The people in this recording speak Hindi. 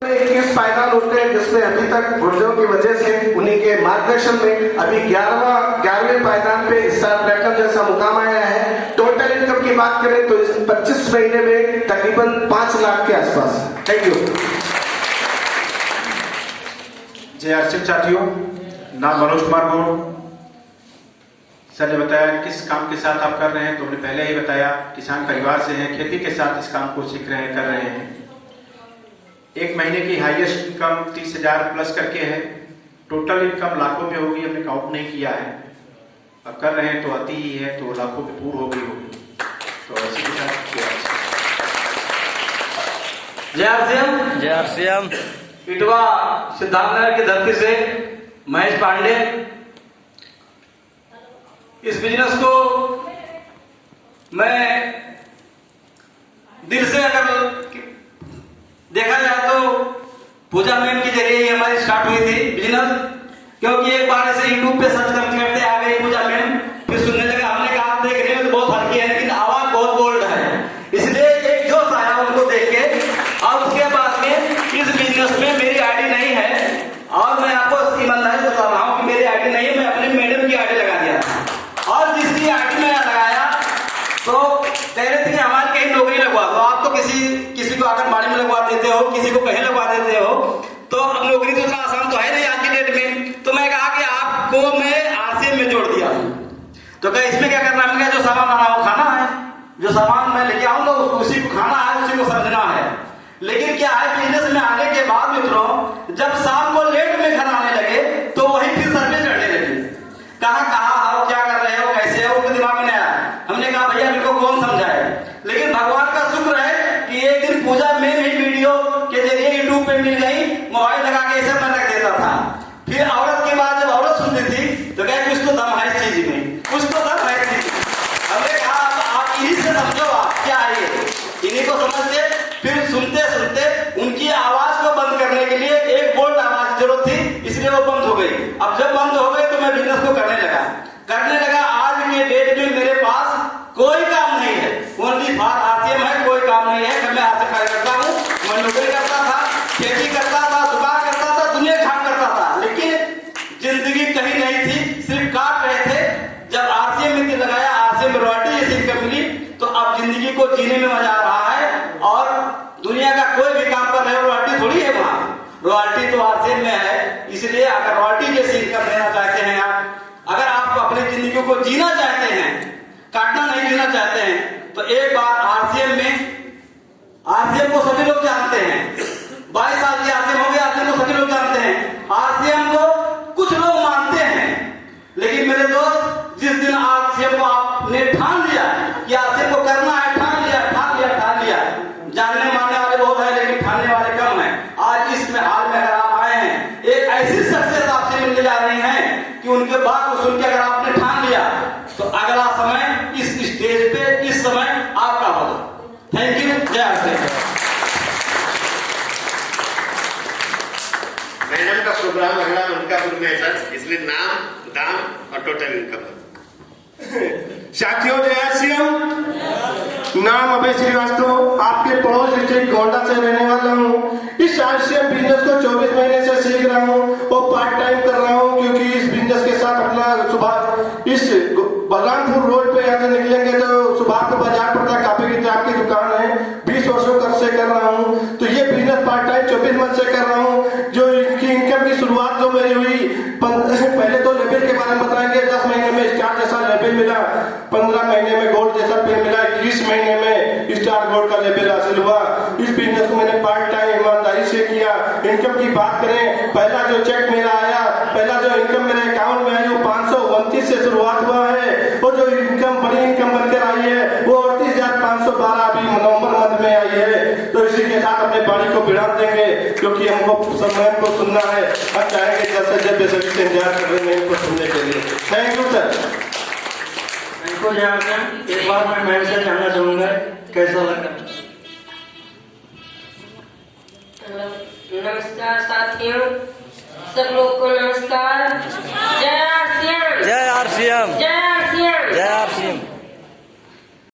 21 फाइनल होते हैं जिसमें अभी तक गुर्जरों की वजह से उन्हीं के मार्गदर्शन में अभी 11वें पायदान पे स्टार प्लेटिनम जैसा मुकाम आया है। टोटल इनकम की बात करें तो इस 25 महीने में तकरीबन 5 लाख के आसपास। Thank you. जय आरसीएम साथियों, नाम मनोज कुमार गौड़। सर ने बताया किस काम के साथ आप कर रहे हैं, तो हमने पहले ही बताया किसान परिवार से हैं, खेती के साथ इस काम को सीख रहे हैं, कर रहे हैं। एक महीने की हाईएस्ट इनकम 30,000 प्लस करके है। टोटल इनकम लाखों में होगी, हमने काउंट नहीं किया है। अब कर रहे हैं तो आती ही है, तो लाखों में पूर्ण हो गई होगी। तो ऐसे के साथ जय आरसीएम। जय आरसीएम। इटवा सिद्धार्थनगर की धरती से महेश पांडे। इस बिजनेस को मैं दिल से अगर देखा जाए तो पूजा मैम के जरिए ही हमारी स्टार्ट हुई थी बिजनेस, क्योंकि एक बार ऐसे यूट्यूब पे सर्च करते आ गई पूजा मैम, फिर सुनने लगा। हमने कहा आप देख रहे हो तो बहुत हल्की है लेकिन आवाज बहुत बोल्ड है, इसलिए एक जोश आया उनको देख के। और उसके बाद में इस बिजनेस में मेरी आईडी नहीं है, और मैं आपको ईमानदारी बता रहा हूँ कि मेरी आईडी नहीं है, मैं अपने मैडम की आईडी लगा दिया था। और जिसकी आईडी में लगाया तो कह रहे थे कि हमारी कहीं नौकरी लगवा दो। आप तो किसी को आंगनबाड़ी में लगवा देते हो, किसी को कहीं लगवा देते हो, तो अब नौकरी तो इतना आसान तो है नहीं आज की डेट में। तो मैं कहा कि आपको मैं आरसीएम में जोड़ दिया। तो क्या इसमें क्या करना है? मैंने कहा जो सामान आना वो खाना है, जो सामान मैं लेके आऊंगा उसी को खाना है, उसी को समझना है। लेकिन क्या है, बिजनेस में आने के बाद मित्रों जब शाम को लेट में घर आने लगे तो वही फिर सर्वे चढ़ने लगी। कहाँ हो, क्या कर रहे हो, कैसे हो, उनके दिमाग में नहीं आया। हमने कहा भैया मेरे को कौन समझाए। लेकिन भगवान का शुक्र है कि एक दिन पूजा में भी वीडियो के जरिए यूट्यूब पे मिल गई, मोबाइल लगा के ऐसे मैं रख देता था। फिर औरत के बाद जब औरत सुनती थी तो कहे कुछ तो दम है इस चीज में, कुछ तो दम है इस चीज में। हमने कहा आप इन्हीं से समझो, आप क्या है ये, इन्हीं को समझते। फिर सुनते सुनते उनकी आवाज को बंद करने के लिए एक बोल्ड आवाज की जरूरत थी, इसलिए वो बंद हो गई। अब जब बंद हो गई तो मैं बिजनेस को करने लगा। आज के डेट में मेरे पास कोई काम नहीं है, ओनली फॉर आरसीएम है, कोई काम नहीं है। मैं आरसीएम कार्य करता हूँ, मैं नौकरी करता था, खेती करता था, दुकान करता था, दुनिया काम करता था, लेकिन जिंदगी कहीं नहीं थी, सिर्फ काट रहे थे। जब आरसीएम में लगाया, आरसीएम में रॉयल्टी जैसी इनकम मिली, तो अब जिंदगी को जीने में मजा आ रहा है। और दुनिया का कोई भी काम कर रहे हो, रॉयल्टी थोड़ी है वहां, रॉयल्टी तो आरसीएम में है। इसलिए अगर रॉयल्टी जैसी इनकम लेना चाहते हैं आप, अगर आप अपनी जिंदगी को जीना चाहते हैं, काटना नहीं जीना चाहते हैं, तो एक बार आरसीएम को सभी लोग जानते हैं। 22 साल की आरसीएम हो गई, आरसीएम को सभी लोग जानते हैं। आरसीएम को कुछ लोग मानते हैं, लेकिन मेरे दोस्त जिस दिन आरसीएम को आपने ठान लिया कि आरसीएम को करना है, ठान लिया। जानने मानने वाले बहुत है लेकिन ठानने वाले कम है। आज इसमें हाल में अगर आप आए हैं, एक ऐसी शख्सियत आपसे मिलने जा रही है कि उनके बात को सुन के अगर आपने ठान लिया तो अगला समय इस स्टेज पे इस समय आपका होगा। Thank you. जय आरसीएम। मैडम का प्रोग्राम अगला मनकापुर में है सर, इसलिए नाम, दाम और टोटल इनकम। साथियों जय आरसीएम। नाम अभय श्रीवास्तव, आपके पड़ोस डिस्ट्रिक्ट गोंडा से रहने वाला हूँ। इस आरसीएम बिजनेस को 24 महीने से सीख रहा हूँ और पार्ट टाइम कर रहा हूँ, क्योंकि इस बिजनेस के साथ अपना सुबह इस बलरामपुर रोड पे यहाँ से निकलेंगे तो सुबह को बाजार पड़ता है, काफी किताब की दुकान है, 20 वर्षों से कर रहा हूँ। तो ये बिजनेस पार्ट टाइम 24 मंथ से कर रहा हूँ। जो इनकी इनकम की शुरुआत जो मेरी हुई, पहले तो लेवल के बारे में बताएंगे। 10 महीने में स्टार जैसा लेवल मिला, 15 महीने में गोल्ड जैसा पेन मिला, 21 महीने में स्टार गोल्ड का लेवल हासिल हुआ। इस बिजनेस को मैंने पार्ट टाइम ईमानदारी से किया। इनकम की बात करें, पहला जो चेक मेरा आया, पहला जो इनकम मेरे अकाउंट में आई वो 529 से शुरुआत हुआ है। वो जो इनकम बड़ी इनकम बनकर आई है वो 38,512 अभी नवंबर महीने में आई है। तो इसी के साथ अपने बाड़ी को बिड़ा देंगे, क्योंकि हमको समय को सुनना है। हम चाहेंगे जैसे जब बेसब्री से इंतजार कर रहे हैं इनको सुनने के लिए। Thank you sir. एक बार मैं मैम से जानना चाहूंगा कैसा लगा। नमस्कार साथियों, सब लोग को नमस्कार। जय आरसीएम। जय आरसीएम। जय